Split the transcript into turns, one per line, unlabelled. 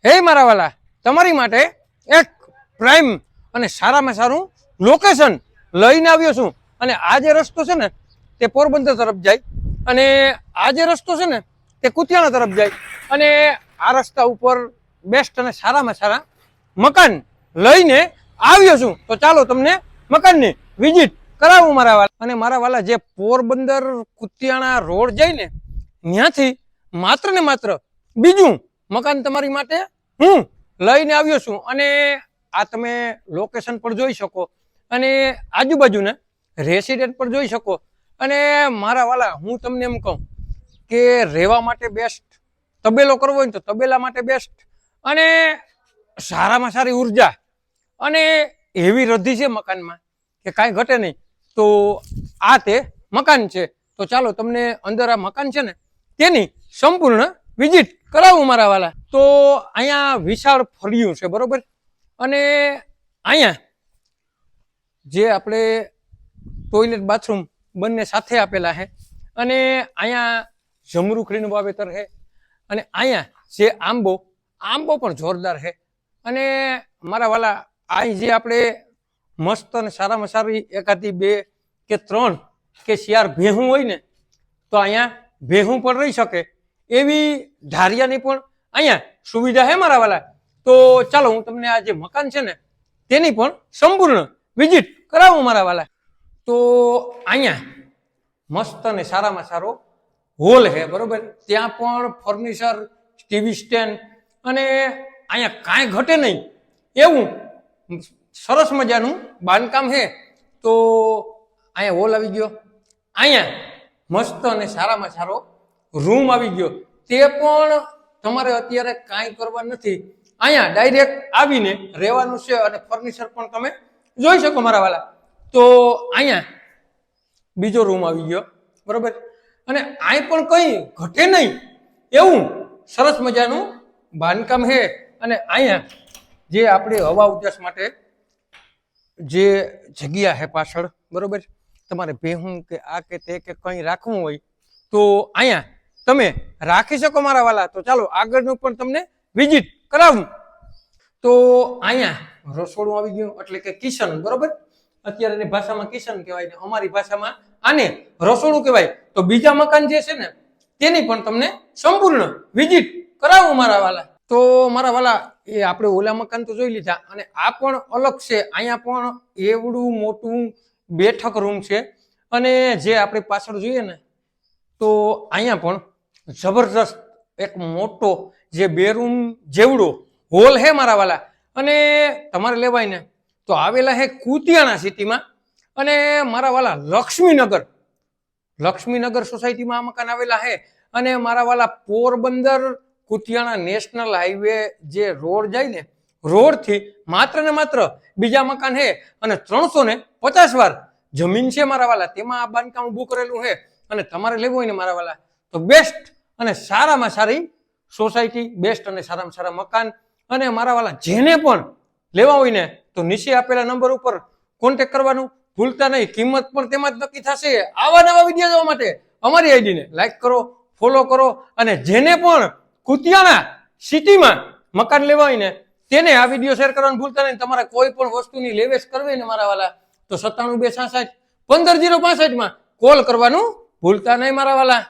હે મારા વાલા, તમારી માટે એક પ્રાઇમ અને સારામાં સારું લોકેશન લઈને આવ્યો છું. અને આ જે રસ્તો છે ને તે પોરબંદર તરફ જાય અને આ જે રસ્તો છે ને તે કુતિયાણા તરફ જાય. અને આ રસ્તા ઉપર બેસ્ટ અને સારામાં સારા મકાન લઈને આવ્યો છું. તો ચાલો તમને મકાનની વિઝિટ કરાવું મારા વાલા. અને મારા વાલા જે પોરબંદર કુતિયાણા રોડ જાય ને ત્યાંથી માત્ર ને માત્ર બીજું મકાન તમારી માટે હું લઈને આવ્યો છું. અને આ તમે લોકેશન પર જોઈ શકો અને આજુબાજુના રેસિડેન્ટ પર જોઈ શકો. અને મારા વાલા હું તમને એમ કહું કે રહેવા માટે બેસ્ટ, તબેલો કરવો હોય ને તો તબેલા માટે બેસ્ટ, અને સારામાં સારી ઉર્જા અને એવી રદ્દી છે મકાનમાં કે કાંઈ ઘટે નહીં. તો આ તે મકાન છે. તો ચાલો તમને અંદર આ મકાન છે ને તેની સંપૂર્ણ વિઝિટ કરાવું મારા વાલા. તો અહીંયા વિશાળ ફળિયું છે, બરોબર. અને અહીંયા જે આપણે ટોયલેટ બાથરૂમ બંને સાથે આપેલા છે. અને અહીંયા જમરૂખડીનું વાવેતર છે. અને અહીંયા જે આંબો પણ જોરદાર છે. અને મારા વાલા અહીં જે આપણે મસ્ત અને સારામાં સારી એકાદી 2 કે 3 કે 4 ભેહું હોય ને તો અહીંયા ભેહું પણ રહી શકે એવી ઢારિયાની પણ અહીંયા સુવિધા છે મારા વાલા. તો ચાલો હું તમને આ જે મકાન છે ને તેની પણ સંપૂર્ણ વિઝિટ કરાવું મારા વાલા. તો અહીંયા મસ્ત અને સારામાં સારો હોલ છે, બરોબર. ત્યાં પણ ફર્નિચર, ટીવી સ્ટેન્ડ અને અહીંયા કાંઈ ઘટે નહીં એવું સરસ મજાનું બાંધકામ છે. તો અહીંયા હોલ આવી ગયો, અહીંયા મસ્ત અને સારામાં સારો રૂમ આવી ગયો. તે પણ તમારે અત્યારે કાંઈ કરવા નથી, અહીંયા ડાયરેક્ટ આવીને રહેવાનું છે. અને ફર્નિચર પણ તમે જોઈ શકો મારા વાલા. તો અહીંયા બીજો રૂમ આવી ગયો, બરોબર. અને અહીં પણ કંઈ ઘટે નહીં એવું સરસ મજાનું બાંધકામ છે. અને અહીંયા જે આપણે હવા ઉજાસ માટે જે જગ્યા છે પાછળ, બરોબર, તમારે ભેહું કે આ કે તે કે કંઈ રાખવું હોય તો અહીંયા તમે રાખી શકો મારા વાલા. તો ચાલો આગળનું પણ તમને વિઝિટ કરાવું. તો અહીંયા રસોડું આવી ગયું, એટલે કે કિચન, બરોબર. અત્યારની ભાષામાં કિચન કહેવાય ને અમારી ભાષામાં આને રસોડું કહેવાય. તો બીજા મકાન જે છે ને તેની પણ તમને સંપૂર્ણ વિઝિટ કરાવું મારા વાલા. તો મારા વાલા એ આપણે ઓલા મકાન તો જોઈ લીધા, અને આ પણ અલગ છે. અહીંયા પણ એવડું મોટું બેઠક રૂમ છે. અને જે આપણે પાછળ જોઈએ ને તો અહીંયા પણ જબરદસ્ત એક મોટો જે 2 રૂમ જેવડો હોલ છે મારા વાલા. અને તમારે લેવાય ને તો આવેલા છે કુતિયાણા સિટીમાં. અને મારા વાલા લક્ષ્મીનગર સોસાયટીમાં આ મકાન આવેલા છે. અને મારા વાલા પોરબંદર કુતિયાણા નેશનલ હાઈવે જે રોડ જાય ને રોડથી માત્ર ને માત્ર બીજા મકાન છે. અને 350 વાર જમીન છે મારા વાલા. તેમાં આ બાંધકામ ઊભું કરેલું છે. અને તમારે લેવું હોય ને મારા વાલા તો બેસ્ટ અને સારામાં સારી સોસાયટી, બેસ્ટ અને સારામાં સારા મકાન. અને મારા વાલા જેને પણ લેવા હોય ને તો નીચે આપેલા નંબર ઉપર કોન્ટેક કરવાનું ભૂલતા નહીં. કિંમત પણ તેમાં જ નક્કી થશે. આવા નવા વિડીયો જોવા માટે અમારી આઈડીને લાઈક કરો, ફોલો કરો. અને જેને પણ કુતિયાણા સિટીમાં મકાન લેવા હોય ને તેને આ વિડીયો શેર કરવાનું ભૂલતા નહીં. તમારે કોઈ પણ વસ્તુની લેવેશ કરવી ને મારા વાલા તો 97 266 15 065 માં કોલ કરવાનું ભૂલતા નહીં મારા વાલા.